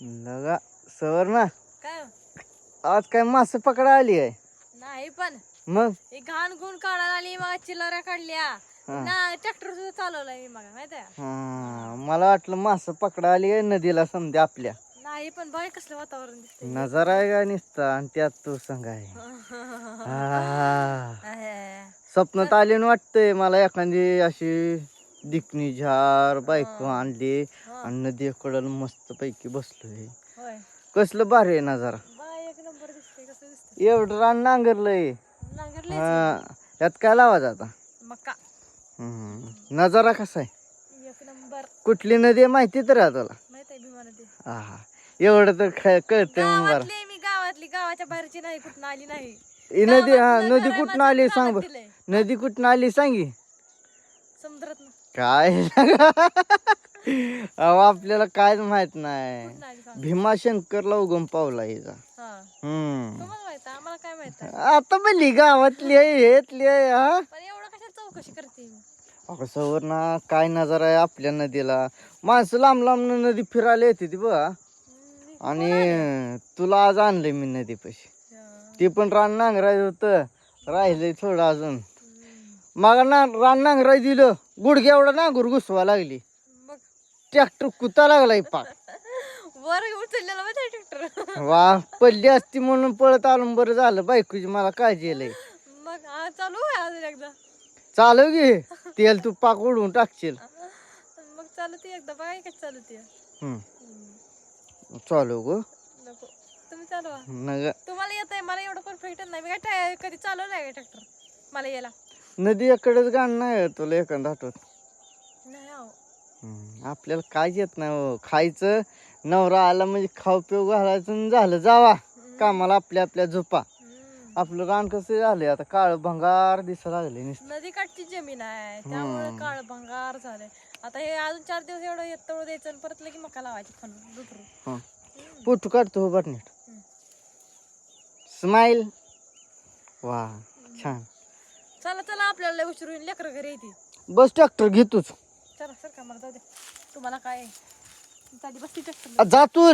लगा सवर ना काय हो? आज काय मासे पकडा आली आहे नाही पण मग हे घाण गुण काढायला आली मग चिल्लाऱ्या काढल्या हा. ना ट्रॅक्टर सुद्धा चालवलाय मी मग माहिती आहे हा, मला वाटलं मासे पकडा आली आहे नदीला समजा आपल्या नाही पण बाय कसलं वातावरण दिसतंय नजारा आहे का निसता आणि त्यात तू सांग आहे हा. आहे. स्वप्नात आली न वाटतंय मला एखादी अशी दिकनी झार बायको आणली हा. आणि नदीकडं मस्त पैकी बसलोय होय कसलं भारी आहे नजारा बाय एक नंबर दिसतंय कसं दिसतंय एवढं रान नांगरलंय नांगरलेच हा यात काय लावायचं आता मका नजारा कसा आहे एक नंबर कुठली नदी आहे माहिती तर आहे तुला माहित आहे भीमा नदी हा एवढं तर कळतंय मग बरं गावातली मी गावातली गावाच्या बाहेरची नाही कुठं आली नाही ही नदी हा गावातलं नदी घर आहे कुठून माझं, आली गावात सांग बरं दिलंय. नदी कुठून आली सांगी समुद्रात काय अहो आपल्याला कायच माहित नाही कुठं आली सांग भीमाशंकरला उगम पावला हिचा हा हम्म तुम्हाला माहित आहे आम्हाला काय माहित आहे आता म्हणली गावातली आहे हेतली आहे हा पण एवढं कशा चौकशी करते मी अगं सवर ना काय नजारा आहे आपल्या नदीला माणसं लांब लांब नदी फिरायला येते ती बघा आणि तुला आज आणलंय मी नदीपाशी ते पण रान नांगरायचं होतं राहिलंय थोडं अजून मग ना रान नांगराय दिलं गुडघ्या एवढा नांगूर घुसवा लागली मग ट्रॅक्टर कुता लागलाय पाक वर उचललेला माहिती ट्रॅक्टर वा पडली असती म्हणून पळत आलो बरं झालं बायकोची मला काळजी येलय मग हा चालू आहे अजून एकदा चालव घे तेल तू पाक उडवून टाकशील मग चालू ती एकदा बघा कसं चालू ती चालव ग नको तुम्ही चालवा नग तुम्हाला येत आहे मला एवढं परफेक्ट नाही मी काय कधी चालवलं आहे ट्रॅक्टर मला यायला नदी एकडेच गाण नाही तुला एखादा आठवत नाही अहो आपल्याला काय येत नाही हो खायचं नवरा आला म्हणजे खाऊ पिऊ घालायचं आणि झालं जावा कामाला आपल्या आपल्या झोपा आपलं रान कसं झालंय आता काळ भंगार दिसायला लागले नुसतं नदी काठची जमीन आहे त्यामुळे काळ भंगार झालंय आता हे अजून 4 दिवस एवढं येतळ द्यायचं आणि परत लगे मका लावायची खालून दुसरं फोटो काढतो हो बरं नीट स्माइल वा छान चला चला आपल्याला लय उशीर होईल लेकरं घरी येते बस ट्रॅक्टर घेतोच चला सर का मला जाऊ दे तुम्हाला काय बसती ट्रॅक्टर जा तू